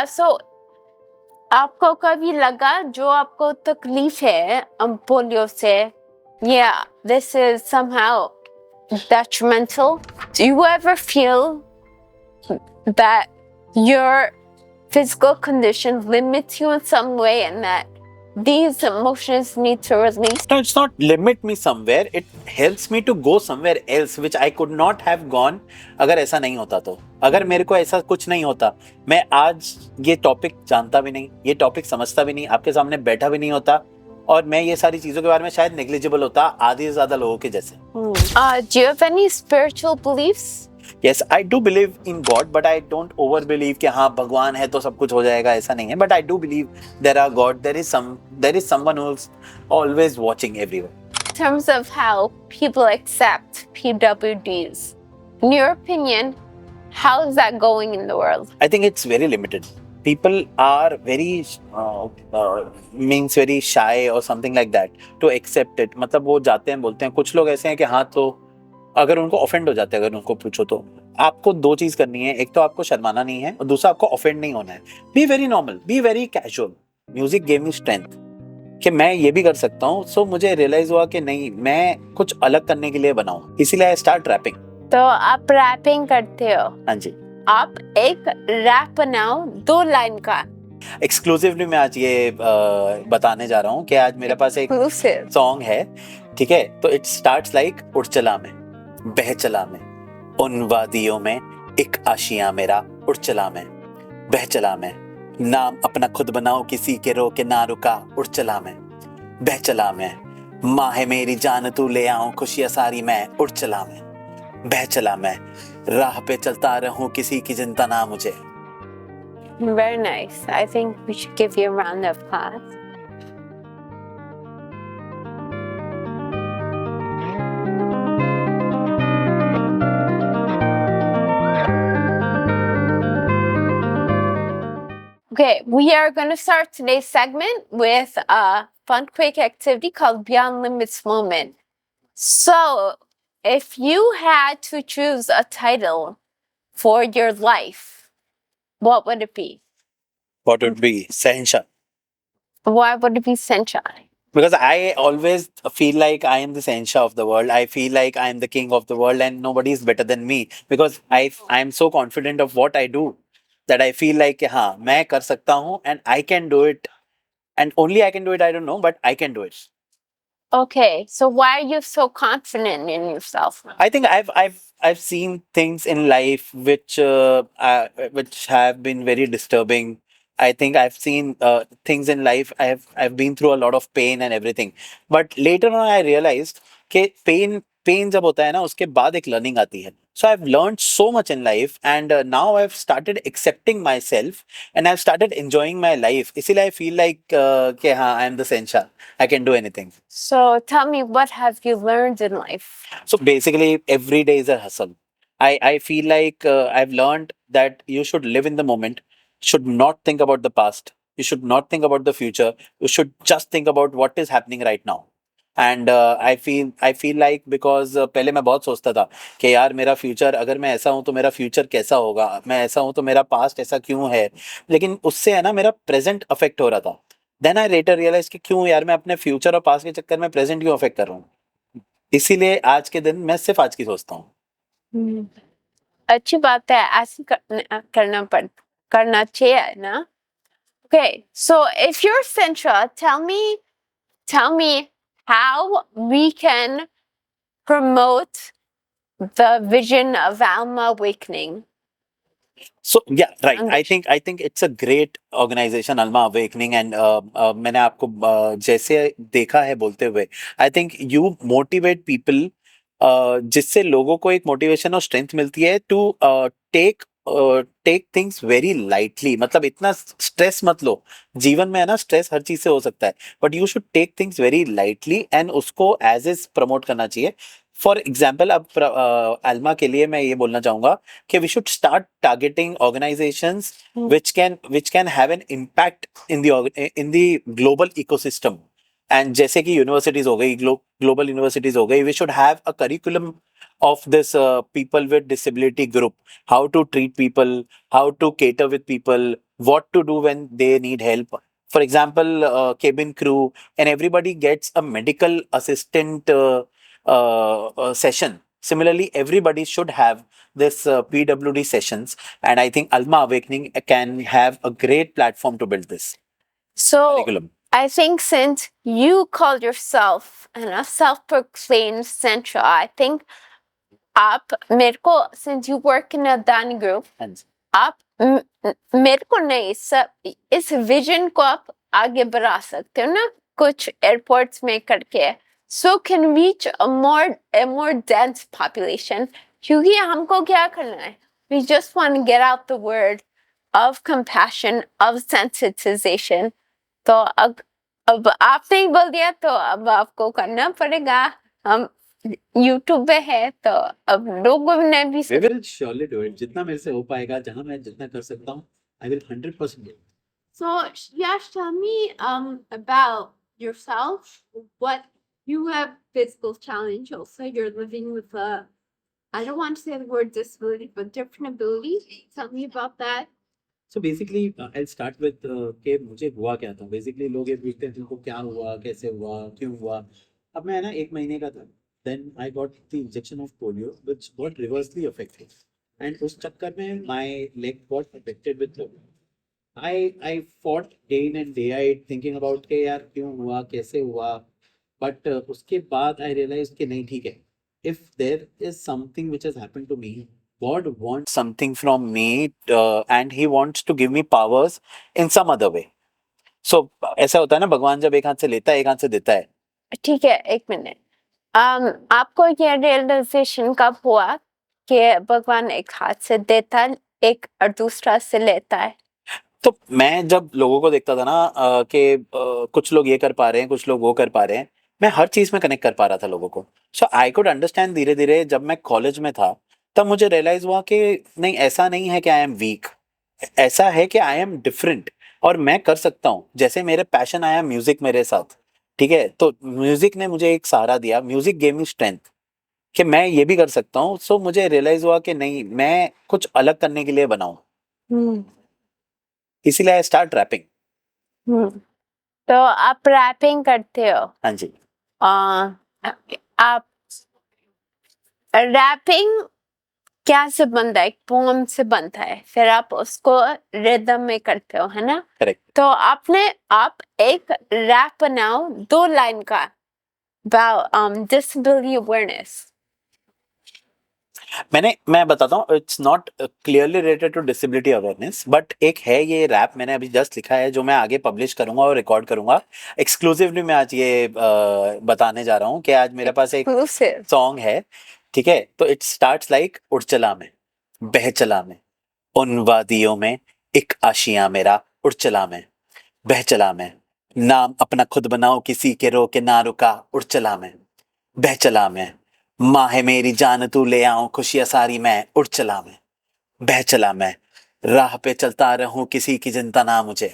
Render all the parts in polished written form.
So आपको कभी लगा जो आपको तकलीफ है पोलियो से, yeah, this is somehow detrimental? Do you ever feel that your physical condition limits you in some way and that these emotions need to release? No, it's not limit me somewhere. It helps me to go somewhere else, which I could not have gone अगर ऐसा नहीं होता तो. अगर मेरे को ऐसा कुछ नहीं होता, मैं आज ये टॉपिक जानता भी नहीं, ये टॉपिक समझता भी नहीं, आपके सामने बैठा भी नहीं होता, और मैं ये सारी चीजों के बारे में शायद नेग्लिजिबल होता आधे से ज्यादा लोगों के जैसे. Do you have any spiritual beliefs? Yes, I do believe in God, but I don't over believe कि हाँ भगवान है तो सब कुछ हो जाएगा, ऐसा नहीं है. But I do believe there are God, there is someone who's always watching everyone. In terms of how people accept PWDs, in your opinion, how is that going in the world? I think it's very limited. People are very means very shy or something like that to accept it. मतलब वो जाते हैं बोलते हैं, कुछ लोग ऐसे हैं कि हाँ तो अगर उनको ऑफेंड हो जाते हैं, अगर उनको पूछो तो आपको दो चीज करनी है, एक तो आपको शर्माना नहीं है और दूसरा आपको ऑफेंड नहीं होना है. Be very normal, be very casual. Music gave me strength कि मैं ये भी कर सकता हूँ. सो मुझे रियलाइज हुआ कि नहीं, मैं कुछ अलग करने के लिए बनाऊं, इसीलिए आई स्टार्ट रैपिंग. तो आप रैपिंग करते हो? हाँ जी. आप एक रैप बनाओ 2 लाइन का. एक्सक्लूसिवली मैं आज ये बताने जा रहा हूँ कि आज मेरे पास एक Exclusive. सॉन्ग है, ठीक है. तो इट स्टार्ट्स लाइक उड़ चला मैं, बह चला मैं उन वादियों में, एक आशियां मेरा उड़ चला मैं, बह चला मैं, नाम अपना खुद बनाओ किसी के रोके ना रुका, उड़ चला मैं, बह चला मैं, माँ है मेरी जान तू ले आऊं खुशियां सारी मैं, उड़ चला मैं, बह चला मैं, राह पे चलता रहूं किसी की चिंता ना मुझे. Very nice. I think we should give you a round of applause. Okay, we are going to start today's segment with a fun, quick activity called Beyond Limits Moment. So, if you had to choose a title for your life, what would it be? What would be Sahinshah? Why would it be Senchai? Because I always feel like I am the Sahinshah of the world. I feel like I am the king of the world and nobody is better than me. Because I am so confident of what I do that I feel like हाँ मैं कर सकता हूँ and I can do it. And only I can do it, I don't know, but I can do it. Okay, so why are you so confident in yourself? I think I've seen things in life which have been very disturbing. I think I've seen things in life. I've been through a lot of pain and everything. But later on, I realized कि pain जब होता है ना, उसके बाद एक learning आती है. So I've learned so much in life, and now I've started accepting myself, and I've started enjoying my life. इसीलिए I feel like कि हाँ, I am the Sahinshah. I can do anything. So tell me, what have you learned in life? So basically, every day is a hustle. I feel like I've learned that you should live in the moment, should not think about the past, you should not think about the future, you should just think about what is happening right now. And I feel like because पहले मैं बहुत सोचता था कि यार मेरा future, अगर मैं ऐसा हूँ तो मेरा फ्यूचर कैसा होगा, मैं ऐसा हूँ तो मेरा पास्ट ऐसा क्यों है, लेकिन उससे है ना मेरा प्रेजेंट अफेक्ट हो रहा था. देन आई लेटर रियलाइज कि क्यों यार मैं अपने फ्यूचर और पास्ट के चक्कर में प्रेजेंट क्यों अफेक्ट कर रहा हूँ. इसीलिए आज के दिन मैं सिर्फ आज की सोचता हूँ. अच्छी बात है, ऐसे करना चाहिए ना. Okay, so if you're Sentra, tell me how we can promote the vision of Alma Awakening. So yeah, right. I think it's a great organization, Alma Awakening, and मैंने आपको जैसे देखा है बोलते हुए, I think you motivate people, जिससे लोगों को एक मोटिवेशन और स्ट्रेंथ मिलती है to take things very lightly. मतलब इतना स्ट्रेस मत लो. जीवन में है ना, स्ट्रेस हर चीज से हो सकता है, but you should take things very lightly and उसको एज इज प्रमोट करना चाहिए. फॉर एग्जाम्पल, अब अल्मा के लिए मैं ये बोलना चाहूंगा कि we should start targeting organizations which can have an impact in the global ecosystem. And जैसे कि यूनिवर्सिटीज हो गई, ग्लोबल यूनिवर्सिटीज हो गई, we should have a curriculum of this people with disability group, how to treat people, how to cater with people, what to do when they need help. For example, cabin crew and everybody gets a medical assistant session. Similarly, everybody should have this PWD sessions, and I think Alma Awakening can have a great platform to build this So curriculum. I think since you call yourself a self-proclaimed central, I think आप मेरे को since you work in a Adani group, हाँ जी. आप मेरे को नहीं सब इस विजन को आप आगे बढ़ा सकते हो ना कुछ एयरपोर्ट्स में करके so can reach a more dense population क्योंकि हमको क्या करना है we just want to get out the word of compassion of sensitization तो अब आपने ही बोल दिया तो अब आपको करना पड़ेगा हम YouTube पे है तो अब लोगों ने भी We will surely do it. जितना मेरे से हो पाएगा, जहाँ मैं जितना कर सकता हूँ, I will 100% do it. So Yash, tell me about yourself. What you have physical challenge also. You're living with a I don't want to say the word disability, but different abilities. Tell me about that. So basically, I'll start with कि मुझे हुआ क्या था. Basically, लोग ये पूछते हैं तुमको क्या हुआ, कैसे हुआ, क्यों हुआ. अब मैं ना 1 महीने का था. Then I got the injection of polio, which got reversely affected. And उस चक्कर में my leg got affected with polio. I fought day in and day out thinking about कि यार क्यों हुआ, कैसे हुआ. But उसके बाद I realized कि नहीं ठीक है. If there is something which has happened to me, God wants something from me, and He wants to give me powers in some other way. So ऐसा होता है ना भगवान जब एक हाथ से लेता है एक हाथ से देता है. ठीक है एक मिनट आपको ये रियलाइजेशन कब हुआ कि भगवान एक हाथ से देता है एक और दूसरा से लेता है तो मैं जब लोगों को देखता था ना कि कुछ लोग ये कर पा रहे हैं कुछ लोग वो कर पा रहे हैं मैं हर चीज में कनेक्ट कर पा रहा था लोगों को सो आई कुड अंडरस्टैंड धीरे धीरे जब मैं कॉलेज में था तब मुझे रियलाइज हुआ कि नहीं ऐसा नहीं है कि आई एम वीक ऐसा है कि आई एम डिफरेंट और मैं कर सकता हूँ जैसे मेरे पैशन आया म्यूजिक मेरे साथ ठीक है तो म्यूजिक ने मुझे एक सहारा दिया म्यूजिक गेव मी स्ट्रेंथ कि मैं ये भी कर सकता हूँ सो मुझे रियलाइज हुआ कि नहीं मैं कुछ अलग करने के लिए बनाऊं इसीलिए आई स्टार्ट रैपिंग तो आप रैपिंग करते हो हाँ जी आप रैपिंग क्या से बनता है एक पोम से बनता है फिर आप उसको रिदम में करते हो है ना करेक्ट तो आप एक रैप बनाओ 2 लाइन का about disability awareness मैं बताता हूँ it's not clearly related to disability awareness but एक है ये रैप मैंने अभी जस्ट लिखा है जो मैं आगे पब्लिश करूंगा और रिकॉर्ड करूंगा एक्सक्लूसिवली मैं आज ये बताने जा रहा हूँ कि आज मेरे पास एक सॉन्ग है ठीक है तो इट स्टार्ट्स लाइक उड़ चला में बह चला में उन वादियों में एक आशियां मेरा उड़ चला में बह चला में नाम अपना खुद बनाओ किसी के रोके ना रुका उड़ चला में बह चला में माँ है मेरी जान तू ले आऊं खुशियां सारी मैं उड़ चला मैं बह चला मैं राह पे चलता रहूं किसी की चिंता ना मुझे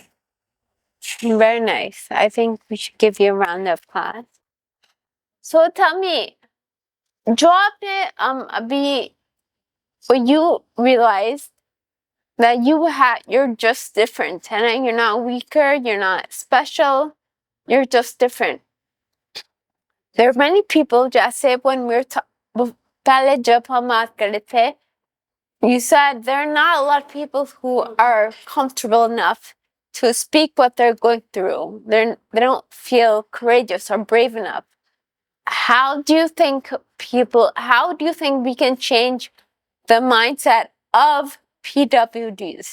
very nice I think we should give you a round of applause so tell me जो आपने अभी you realized that you're just different and you're not weaker you're not special you're just different there are many people जैसे when पहले जब हम बात कर रहे थे you said there are not a lot of people who are comfortable enough to speak what they're going through they don't feel courageous or brave enough how do you think we can change the mindset of PWDs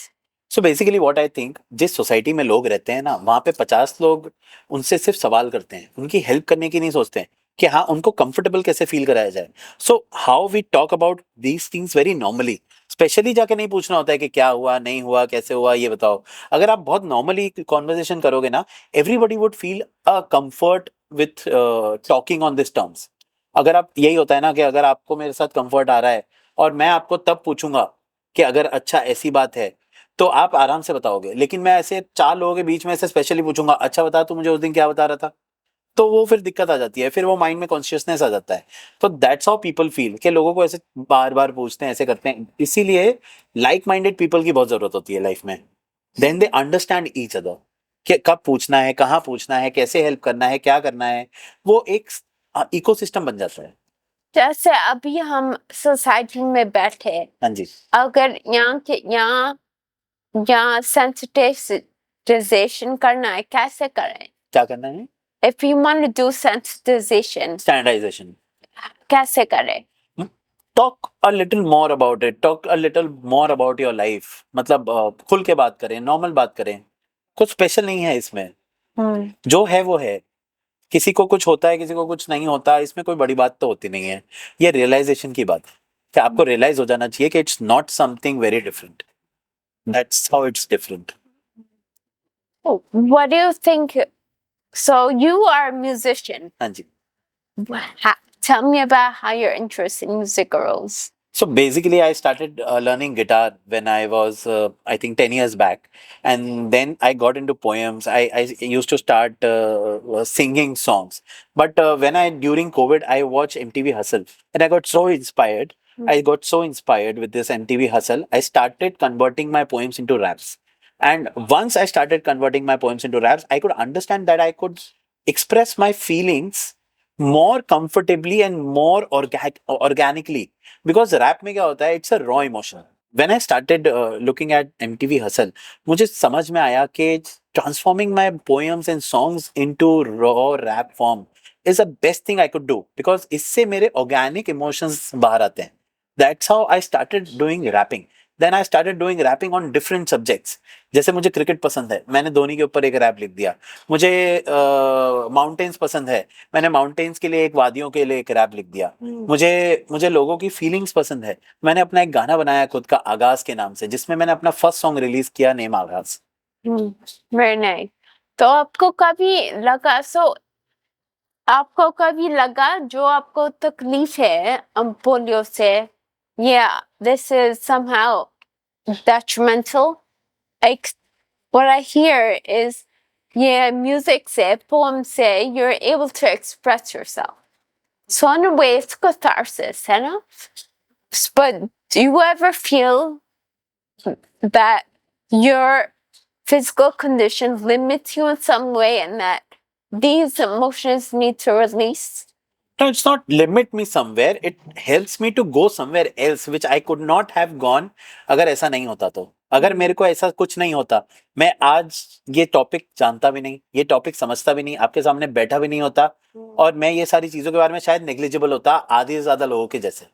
so basically what I think जिस society में लोग रहते हैं ना वहाँ पे 50 लोग उनसे सिर्फ सवाल करते हैं उनकी हेल्प करने की नहीं सोचते हैं कि हाँ उनको कंफर्टेबल कैसे फील कराया जाए so how we talk about these things very normally specially जाके नहीं पूछना होता है कि क्या हुआ नहीं हुआ कैसे हुआ ये बताओ अगर आप बहुत नॉर्मली कॉन्वर्जेशन करोगे ना everybody would feel a comfort with talking on this terms अगर आप यही होता है ना कि अगर आपको मेरे साथ कंफर्ट आ रहा है और मैं आपको तब पूछूंगा कि अगर अच्छा ऐसी बात है तो आप आराम से बताओगे लेकिन मैं ऐसे 4 लोगों के बीच में से स्पेशली पूछूंगा अच्छा बता तू मुझे उस दिन क्या बता रहा था तो वो फिर दिक्कत आ जाती है फिर वो माइंड में कॉन्शियसनेस आ जाता है तो दैट्स हाउ पीपल फील कि लोगों को ऐसे बार बार पूछते हैं ऐसे करते हैं इसीलिए लाइक माइंडेड पीपल की बहुत जरूरत होती है लाइफ में then they understand each other कि कब पूछना है, कहाँ पूछना है, कैसे हेल्प करना है, क्या करना है, वो एक इकोसिस्टम बन जाता है। जैसे अभी हम सोसाइटी में बैठे, हाँ जी, अगर यहाँ sensitization करना है, कैसे करें? क्या करना है? If you want to do sensitization, standardization. कैसे करें? Talk a little more about it, talk a little more about your life, मतलब खुल के बात करें, नॉर्मल बात करें, कुछ स्पेशल नहीं है इसमें, जो है वो है। किसी को कुछ होता है, किसी को कुछ नहीं होता, इसमें कोई बड़ी बात तो होती नहीं है। ये रियलाइजेशन की बात है कि आपको रियलाइज हो जाना चाहिए कि it's not something very different, that's how it's different. What do you think? So you are a musician. हाँ जी। Tell me about how your interest in music arose. So basically, I started learning guitar when I was, I think, 10 years back. And then I got into poems. I used to start singing songs. But during COVID, I watched MTV Hustle and I got so inspired. I got so inspired with this MTV Hustle. I started converting my poems into raps. And once I started converting my poems into raps, I could understand that I could express my feelings more comfortably and more organically. Because rap में क्या होता है, it's a raw emotion. When I started looking at MTV Hustle, मुझे समझ में आया कि transforming my poems and songs into raw rap form is the best thing I could do, because इससे मेरे ऑर्गेनिक इमोशंस बाहर आते हैं। That's how I started doing rapping. Then I started doing rapping on different subjects. जैसे मुझे cricket पसंद है, मैंने धोनी के ऊपर एक रैप लिख दिया। मुझे माउंटेन्स पसंद है, मैंने माउंटेन्स के लिए, एक वादियों के लिए एक रैप लिख दिया। मुझे मुझे लोगों की फीलिंग्स पसंद है, मैंने अपना एक गाना बनाया खुद का आगाज के नाम से, जिसमें मैंने अपना फर्स्ट सॉन्ग रिलीज किया, नेम आगाज। Very nice. तो आपको कभी लगा आपको कभी लगा जो आपको तकलीफ है पोलियो से, yeah, this is somehow detrimental? Like, what I hear is, yeah, music से, poem से, you're able to express yourself. So in a way, it's catharsis, है ना? But do you ever feel that your physical condition limits you in some way and that these emotions need to release? No, it's not limit me somewhere. It helps me to go somewhere else, which I could not have gone अगर ऐसा नहीं होता तो। अगर मेरे को ऐसा कुछ नहीं होता, मैं आज ये टॉपिक जानता भी नहीं, ये टॉपिक समझता भी नहीं, आपके सामने बैठा भी नहीं होता, और मैं ये सारी चीजों के बारे में शायद नेग्लिजिबल होता आधे से ज्यादा लोगों के जैसे।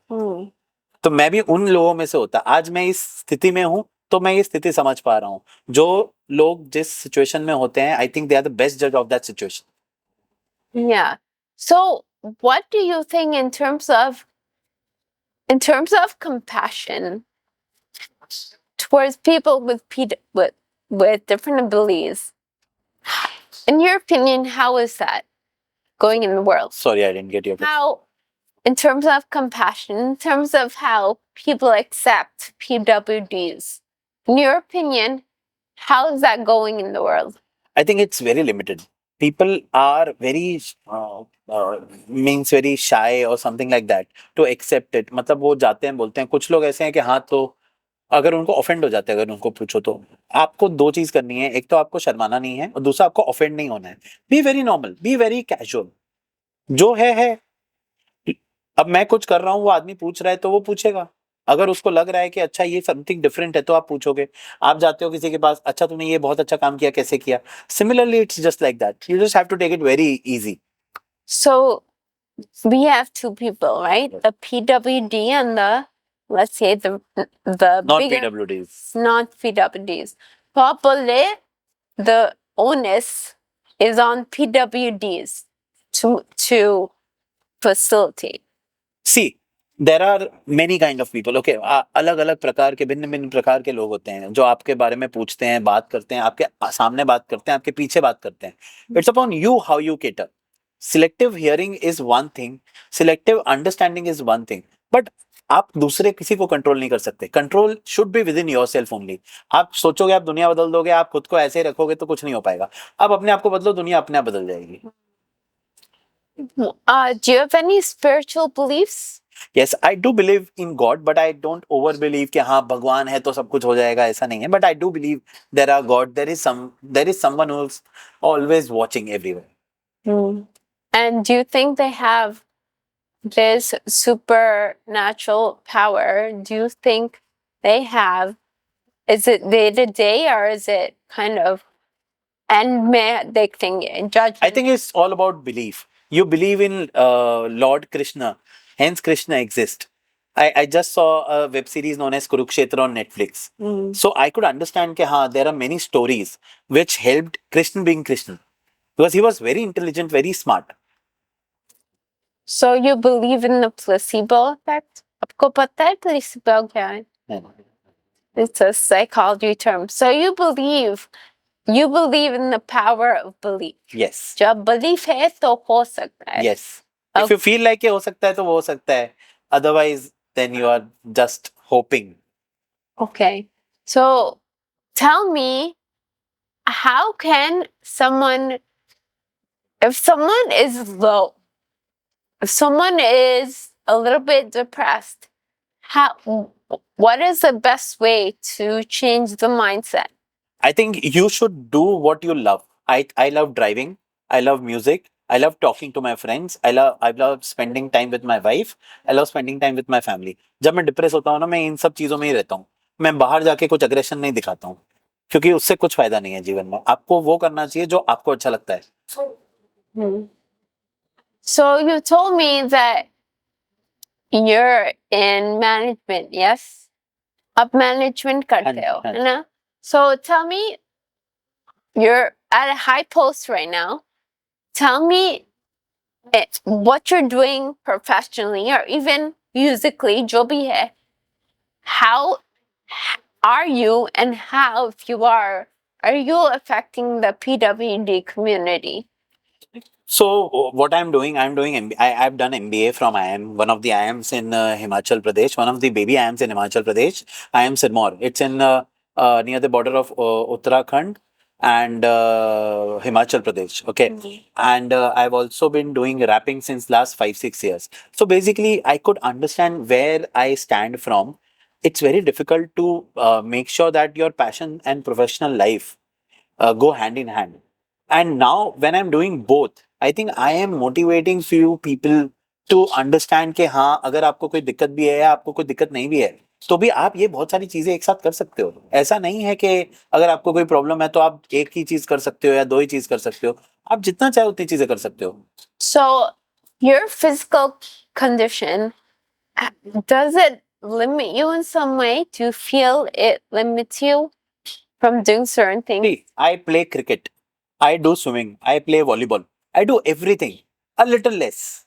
तो मैं भी उन लोगों में से होता। आज मैं इस स्थिति में हूँ तो मैं ये स्थिति समझ पा रहा हूँ। जो लोग जिस सिचुएशन में होते हैं, I think they are the best जज of that situation. Yeah. So what do you think in terms of compassion towards people with different abilities? In your opinion, how is that going in the world? Sorry, I didn't get your question. How, in terms of compassion, in terms of how people accept PWDs, in your opinion, how is that going in the world? I think it's very limited. People are very means very shy or something like that to accept it. मतलब वो जाते हैं, बोलते हैं। कुछ लोग ऐसे हैं कि हाँ, तो अगर उनको ऑफेंड हो जाते हैं, अगर उनको पूछो तो आपको दो चीज करनी है, एक तो आपको शर्माना नहीं है और दूसरा आपको ऑफेंड नहीं होना है। Be very normal, be very casual, जो है। अब मैं कुछ कर रहा हूँ, वो आदमी पूछ रहा है तो वो पूछेगा। अगर उसको लग रहा है कि अच्छा ये समथिंग डिफरेंट है तो आप पूछोगे। आप जाते हो किसी के पास, अच्छा तुमने ये बहुत अच्छा काम किया, कैसे किया? Similarly it's just like that, you just have to take it very easy. So we have two people, right? The PWD and the, let's say, the Not bigger, PWDs. not PWDs. Probably the onus is on PWDs to facilitate. See, there are many kind of people. Okay, अलग अलग प्रकार के, भिन्न भिन्न प्रकार के लोग होते हैं जो आपके बारे में पूछते हैं, बात करते हैं, आपके सामने बात करते हैं, आपके पीछे बात करते हैं। It's upon you how you cater. Selective hearing is one thing, selective understanding is one thing, but आप दूसरे किसी को कंट्रोल नहीं कर सकते। Control should be with in your self only. आप सोचोगे आप दुनिया बदल दोगे, आप खुद को ऐसे ही रखोगे तो कुछ नहीं हो पाएगा। आप अपने आप को बदलो, दुनिया अपने आप बदल जाएगी। Do you have any spiritual beliefs? Yes, I do believe in God, but I don't over believe कि हाँ भगवान है तो सब कुछ हो जाएगा, ऐसा नहीं है. But I do believe there are God. There is someone who's always watching everywhere. And do you think they have this supernatural power? Do you think they have? Is it day to day, or is it kind of end में देखेंगे judgment? I think it's all about belief. You believe in Lord Krishna, hence Krishna exists. I just saw a web series known as Kurukshetra on Netflix. So I could understand that there are many stories which helped Krishna being Krishna. Because he was very intelligent, very smart. So you believe in the placebo effect? आपको पता है placebo क्या है? It's a psychology term. So you believe in the power of belief. Yes. जब belief है तो हो सकता है. Yes. If you feel like हो सकता है तो वो हो सकता है. Otherwise, then you are just hoping. Okay. So tell me, how can someone, if someone is low, if someone is a little bit depressed, what is the best way to change the mindset? I think you should do what you love. I love driving. I love music. I love talking to my friends. I love spending time with my wife. I love spending time with my family. जब मैं depress होता हूँ ना, मैं इन सब चीजों में ही रहता हूँ. मैं बाहर जाके कुछ अग्रेशन नहीं दिखाता हूँ, क्योंकि उससे कुछ फायदा नहीं है जीवन में. आपको वो करना चाहिए जो आपको अच्छा लगता है. So you told me that you're in management, yes? आप management करते हो, है ना? So tell me, you're at a high post right now. Tell me what you're doing professionally or even musically, जो भी है. How are you, and how, if you are you affecting the PWD community? So what I'm doing I've done MBA from IIM, one of the IIMs in Himachal Pradesh, one of the baby IIMs in Himachal Pradesh, IIM Sirmaur. It's in near the border of Uttarakhand and Himachal Pradesh. Okay. And I've also been doing rapping since last 5-6 years. So basically I could understand where I stand from. It's very difficult to make sure that your passion and professional life go hand in hand. And now when I'm doing both, I think I am motivating few people to understand कि हाँ, अगर आपको कोई दिक्कत भी है या आपको कोई दिक्कत नहीं भी है, तो भी आप ये बहुत सारी चीजें एक साथ कर सकते हो. ऐसा नहीं है कि अगर आपको कोई प्रॉब्लम है तो आप एक ही चीज कर सकते हो या दो ही चीज कर सकते हो. आप जितना चाहे उतनी चीजें कर सकते हो. So your physical condition, does it limit you in some way? Do you feel it limits you from doing certain things? See, I play cricket, I do swimming, I play volleyball, I do everything a little less,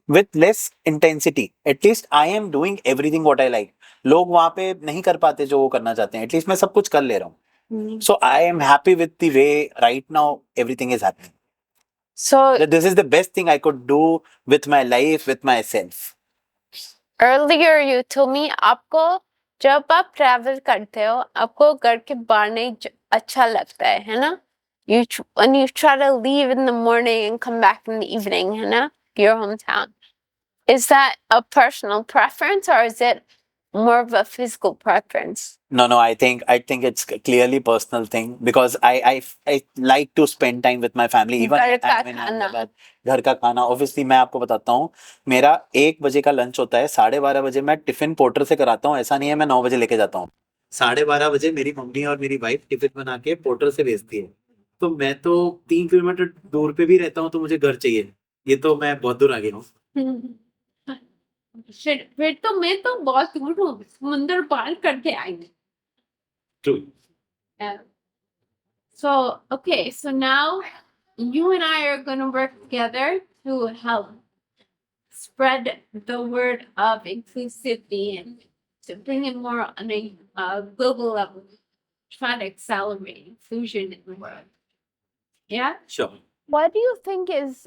with less intensity. At least I am doing everything what I like. लोग वहां पे नहीं कर पाते जो वो करना चाहते हैं. At least मैं सब कुछ कर ले रहा हूँ. So I am happy with the way right now everything is happening. So This is the best thing I could do with my life, with myself. earlier you told me आपको जब आप travel करते हो आपको घर के बाहर नहीं अच्छा लगता है ना? When you try to leave in the morning and come back in the evening, है ना? Your hometown. Is that a personal preference, or is it more of a physical preference? No, I think it's clearly personal thing, because I like to spend time with my family. Even घर का I'm in खाना. Ahmedabad. घर का खाना. Obviously मैं आपको बताता हूँ, मेरा 1 बजे का लंच होता है, 12:30 बजे मैं टिफिन पोर्टर से कराता हूँ. ऐसा नहीं है मैं 9 बजे लेके जाता हूँ. 12:30 बजे मेरी मम्मी और मेरी वाइफ टिफिन बना के पोर्टर से भेजती है. तो मैं तो 3 किलोमीटर दूर पे भी रहता हूँ तो मुझे घर चाहिए. ये तो मैं बहुत दूर आ गया हूँ. फिर तो मैं तो बहुत दूर हूँ, समुंदर पार करके आएंगे. True. Yeah. So, okay, so now you and I are going to work together to help spread the word of inclusivity and to bring it more on a global level, try to accelerate inclusion in the world. Yeah? Sure. What do you think is,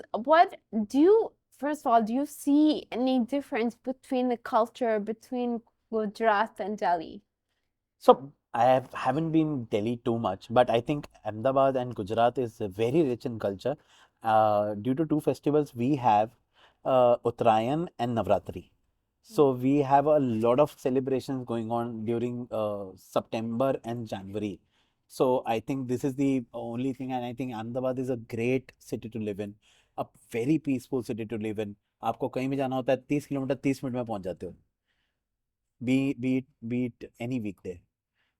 first of all, do you see any difference between the culture between Gujarat and Delhi? So I haven't been Delhi too much, but I think Ahmedabad and Gujarat is very rich in culture. Due to two festivals we have, Uttarayan and Navratri. So we have a lot of celebrations going on during September and January. So I think this is the only thing, and I think Ahmedabad is a great city to live in, a very peaceful city to live in. आपको कहीं भी जाना होता है 30 kilometre 30 minute में पहुंच जाते हो. Be it any weekday.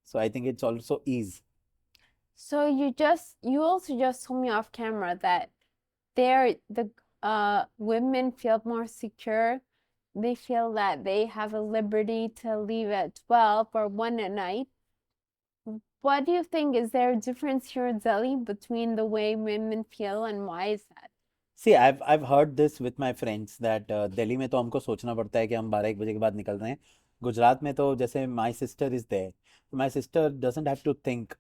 So I think it's also ease. So you also just told me off camera that the women feel more secure. They feel that they have a liberty to leave at 12 or 1 at night. What do you think? Is there a difference here in Delhi between the way women feel and why is that? See, I've heard this with my friends that Delhi में तो हमको सोचना पड़ता है कि हम 12-1 बजे के बाद निकल रहे हैं. गुजरात में तो जैसे my sister is there. My sister doesn't have to think.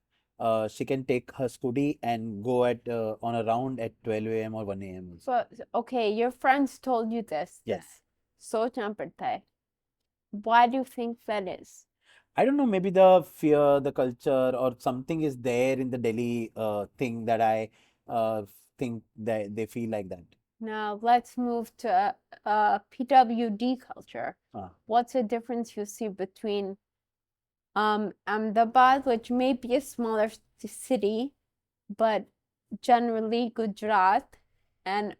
She can take her scooty and go on a round at 12 a.m. or 1 a.m. also. But okay, your friends told you this. Yes. सोचना पड़ता है. Why do you think that is? I don't know, maybe the fear, the culture, or something is there in the Delhi thing that I think that they feel like that. Now let's move to PWD culture. Ah. What's the difference you see between Ahmedabad, which may be a smaller city, but generally Gujarat, and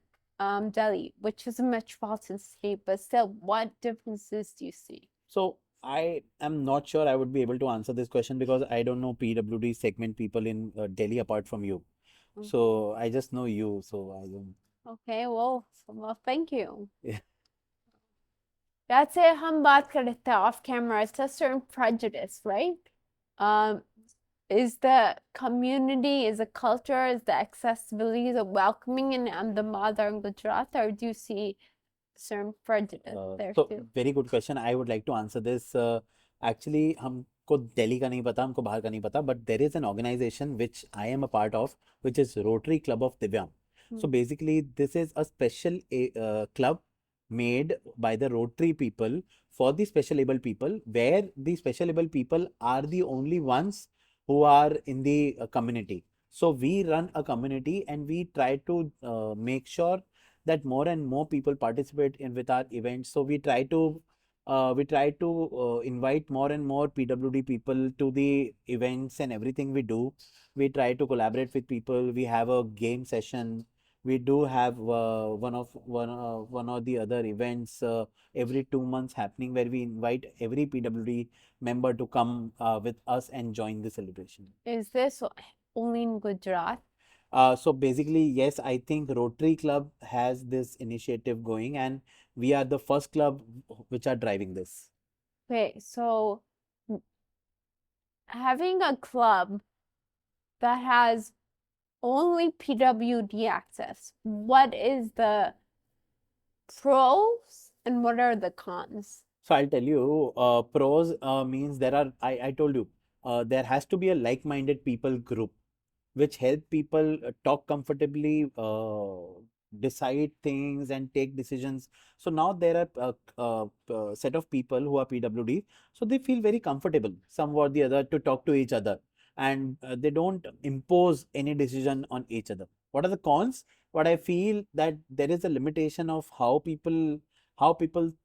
Delhi, which is a metropolitan city, but still, what differences do you see? So I am not sure I would be able to answer this question because I don't know PWD segment people in Delhi apart from you. So I just know you, so I don't. Okay, well, thank you. Yeah. That's it. हम बात कर रहे थे off camera. It's a certain prejudice, right? Is the community, is the culture, is the accessibility, the welcoming in Ahmedabad or in Gujarat, or do you see certain prejudice there So too? very good question. I would like to answer this. Actually, हमको दिल्ली का नहीं पता, हमको बाहर का नहीं पता, but there is an organization which I am a part of, which is Rotary Club of Divyang. So basically, this is a special club made by the Rotary people for the special able people, where the special able people are the only ones who are in the community. So we run a community and we try to make sure that more and more people participate in with our events. So we try to invite more and more PWD people to the events and everything we do. We try to collaborate with people. We have a game session. We do have one or the other events every 2 months happening where we invite every PWD member to come with us and join the celebration. Is this only in Gujarat? So basically, yes, I think Rotary Club has this initiative going, and we are the first club which are driving this. Okay, so having a club that has only PWD access, what is the pros and what are the cons? So I'll tell you, pros means I told you, there has to be a like-minded people group which help people talk comfortably, decide things and take decisions. So now there are a set of people who are PWD, so they feel very comfortable, some or the other, to talk to each other, and they don't impose any decision on each other. What are the cons? What I feel that there is a limitation of how people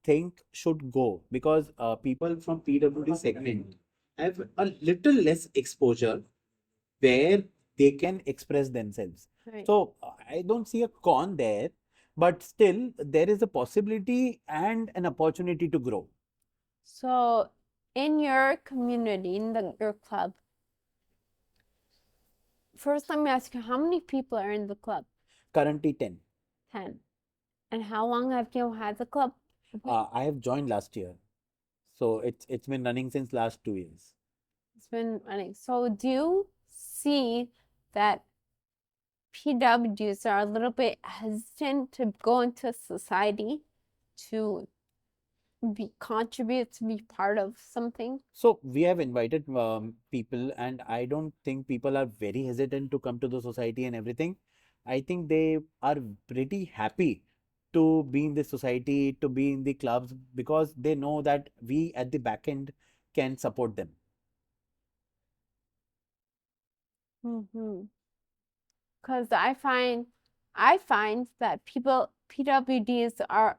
think should go, because people from PWD segment have a little less exposure where they can express themselves. Right. So I don't see a con there, but still there is a possibility and an opportunity to grow. So in your community, in your club, first let me ask you, how many people are in the club? Currently 10. 10. And how long have you had the club? I have joined last year, so it's been running since last 2 years. It's been running. So do you see that PWDs are a little bit hesitant to go into society to contribute, to be part of something? So we have invited people, and I don't think people are very hesitant to come to the society and everything. I think they are pretty happy to be in the society, to be in the clubs, because they know that we at the back end can support them. Because I find that PWDs are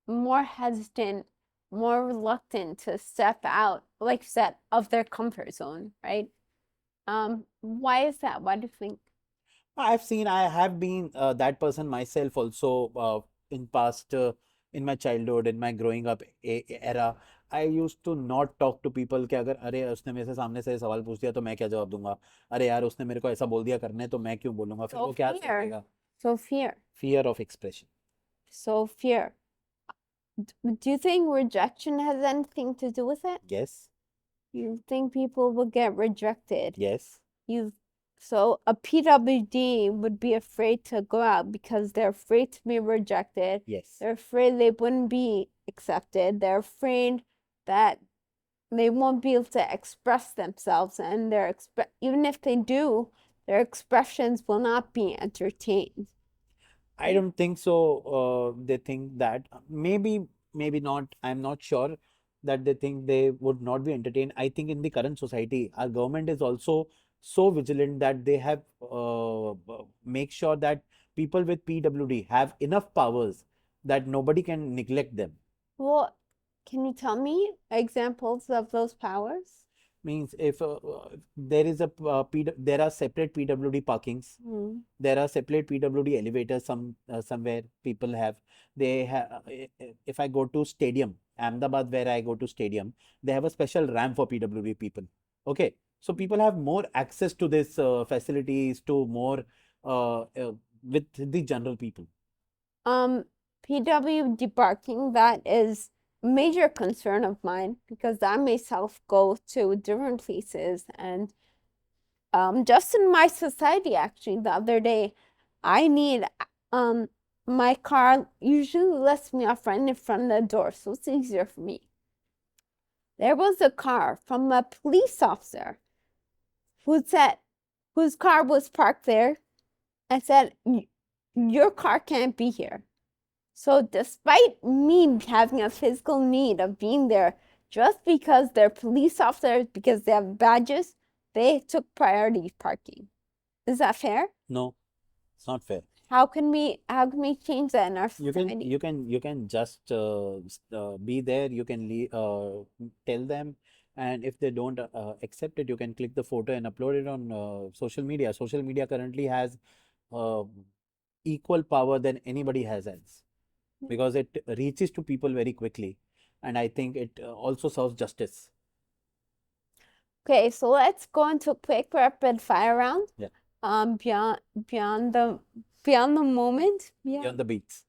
more hesitant more reluctant to step out, like you said, of their comfort zone, right? Why is that? Why do you think? I have been that person myself also in past, in my childhood, in my growing up era. I used to not talk to people कि अगर अरे उसने मेरे से सामने से सवाल पूछ दिया तो मैं क्या जवाब दूंगा, अरे यार उसने मेरे को ऐसा बोल दिया करने तो मैं क्यों बोलूंगा, फिर So वो क्या fear. सीखेगा. So fear. Fear of expression. So fear. Do you think rejection has anything to do with it? Yes. You think people will get rejected? Yes. So a PWD would be afraid to go out because they're afraid to be rejected. Yes. They're afraid they wouldn't be accepted. They're afraid that they won't be able to express themselves, and even if they do, their expressions will not be entertained. I don't think so. They think that maybe not. I'm not sure that they think they would not be entertained. I think in the current society, our government is also so vigilant that they have make sure that people with PWD have enough powers that nobody can neglect them. Well, can you tell me examples of those powers? Means if there is a there are separate PWD parkings. There are separate PWD elevators. Somewhere people have. They have. If I go to stadium, Ahmedabad, where I go to stadium, they have a special ramp for PWD people. Okay, so people have more access to this facilities, to more with the general people. PWD parking, that is a major concern of mine because I myself go to different places, and just in my society, actually, the other day, I need my car usually lets me off right in front of the door, so it's easier for me. There was a car from a police officer whose car was parked there and said, your car can't be here. So despite me having a physical need of being there, just because they're police officers, because they have badges, they took priority parking. Is that fair? No, it's not fair. How can we change that in our society? You can just be there. You can tell them, and if they don't accept it, you can click the photo and upload it on social media. Social media currently has uh, equal power than anybody has else, because it reaches to people very quickly, and I think it also serves justice. Okay, so let's go into a quick rapid fire round. Yeah. Beyond the moment. Beyond the beats.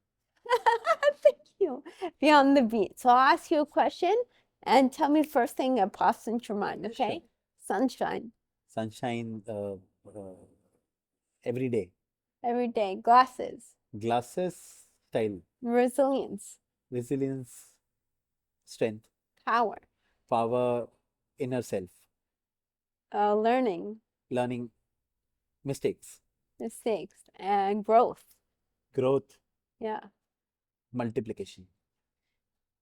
Thank you. Beyond the beat. So I'll ask you a question and tell me first thing that pops into your mind, okay? Sure. Sunshine. Sunshine every day. Every day. Glasses. Glasses, style. Resilience. Resilience, strength. Power. Power, inner self. Learning. Learning, mistakes. Mistakes. And growth. Growth, Yeah. multiplication.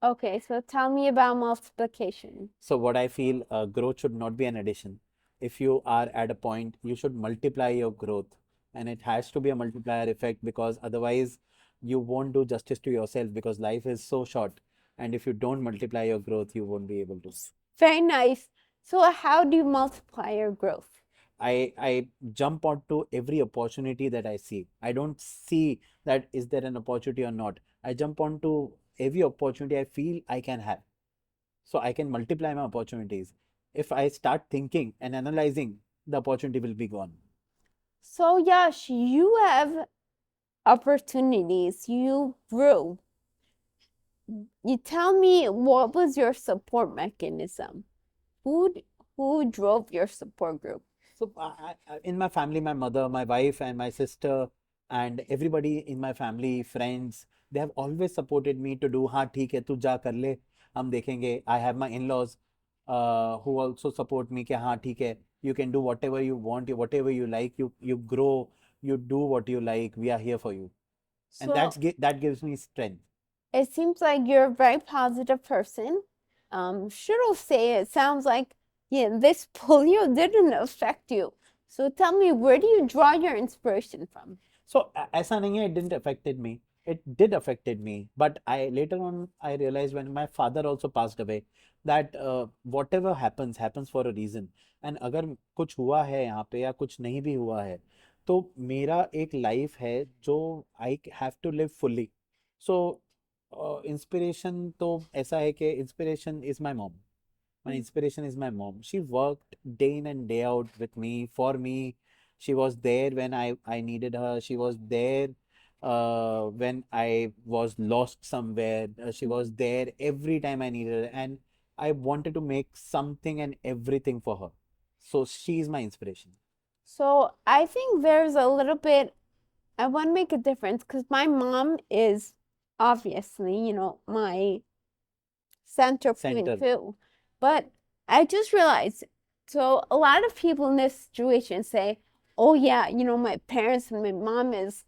Okay, so tell me about multiplication. So what I feel, growth should not be an addition. If you are at a point, you should multiply your growth, and it has to be a multiplier effect, because otherwise you won't do justice to yourself, because life is so short, and if you don't multiply your growth, you won't be able to. Very nice. So how do you multiply your growth? I jump onto every opportunity that I see. I don't see that is there an opportunity or not. I jump onto every opportunity I feel I can have. So I can multiply my opportunities. If I start thinking and analyzing, the opportunity will be gone. So Yash, you have opportunities. You grew. You tell me, what was your support mechanism? Who drove your support group? So in my family, my mother, my wife, and my sister, and everybody in my family, friends, they have always supported me to do. हाँ ठीक है, तू जा कर ले, हम देखेंगे. I have my in-laws who also support me कि हाँ ठीक है, you can do whatever you want, whatever you like. You grow, you do what you like. We are here for you, and So that gives me strength. it seems like you're a very positive person. Should I say it sounds like, yeah, this polio didn't affect you. So tell me, where do you draw your inspiration from? So ऐसा नहीं है, it didn't affected me. it did affected me, but I later on I realized when my father also passed away that whatever happens for a reason. And अगर कुछ हुआ है यहाँ पे या कुछ नहीं भी हुआ है तो मेरा एक लाइफ है जो I have to live fully. So inspiration तो ऐसा है कि inspiration is my mom. My inspiration is my mom. She worked day in and day out with me, for me. She was there when I needed her. She was there when I was lost somewhere. She was there every time I needed her. And I wanted to make something and everything for her. So she is my inspiration. So I think there's a little bit, I want to make a difference because my mom is obviously, my center point Center. too. But I just realized, so a lot of people in this situation say, oh yeah, my parents and my mom is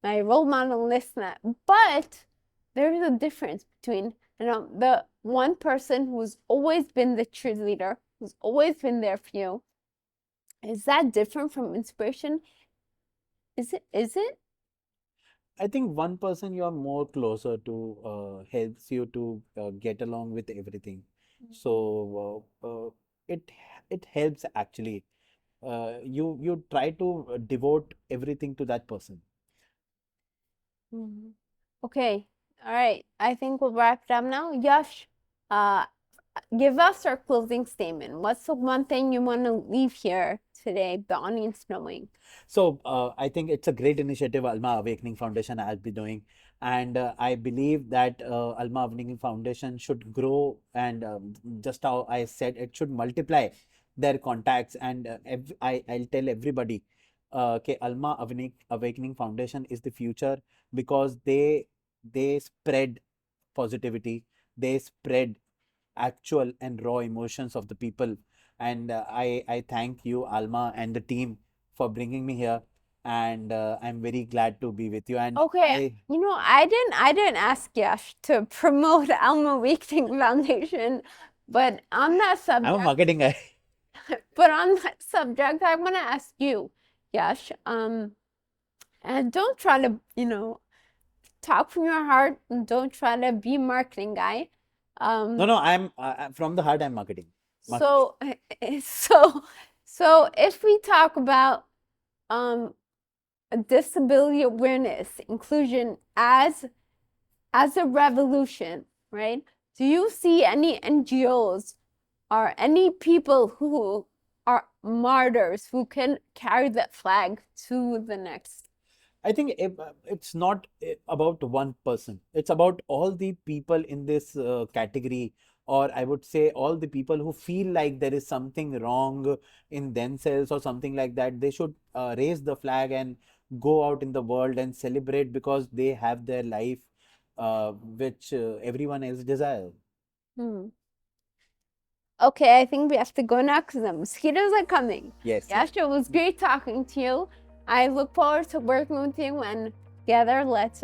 my role model and this and that. But there's a difference between, the one person who's always been the cheerleader, who's always been there for you. Is that different from inspiration? Is it? I think one person you are more closer to helps you to get along with everything. So it helps actually. You try to devote everything to that person. Mhm. Okay. All right. I think we'll wrap it up now. Yash, give us our closing statement. What's the one thing you want to leave here today, the audience knowing? So I think it's a great initiative Alma Awakening Foundation has been doing, and I believe that Alma Awakening Foundation should grow, and just how I said, it should multiply their contacts. And I'll tell everybody, okay, Alma Awakening Foundation is the future because they spread positivity, they spread actual and raw emotions of the people. And I thank you, Alma, and the team for bringing me here. And I'm very glad to be with you. And Okay. I didn't ask Yash to promote Alma Awakening Foundation, but on that I'm a subject, marketing guy. but on that subject, I want to ask you, Yash, and don't try to, talk from your heart and don't try to be a marketing guy. No, I'm from the heart. I'm marketing. So, so if we talk about disability awareness, inclusion as a revolution, right? Do you see any NGOs or any people who are martyrs who can carry that flag to the next? I think it's not about one person. It's about all the people in this category, or I would say all the people who feel like there is something wrong in themselves or something like that. They should raise the flag and go out in the world and celebrate because they have their life, which everyone else desires. Hmm. Okay, I think we have to go now because the mosquitoes are coming. Yes. Yasha, it was great talking to you. I look forward to working with you, and together let's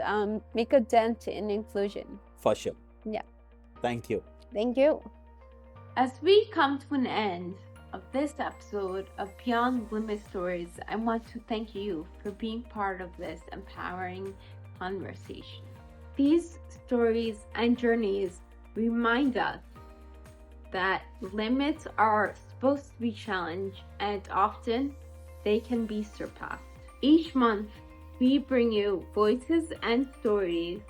make a dent in inclusion. For sure. Yeah. Thank you. Thank you. As we come to an end of this episode of Beyond Limit Stories, I want to thank you for being part of this empowering conversation. These stories and journeys remind us that limits are supposed to be challenged and often they can be surpassed. Each month, we bring you voices and stories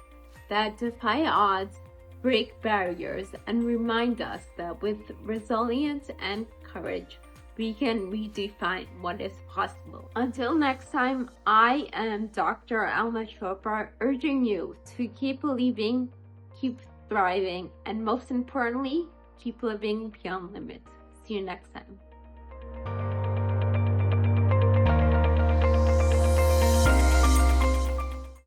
that defy odds, break barriers, and remind us that with resilience and courage, we can redefine what is possible. Until next time, I am Dr. Alma Chopra, urging you to keep believing, keep thriving, and most importantly, keep living beyond limits. See you next time.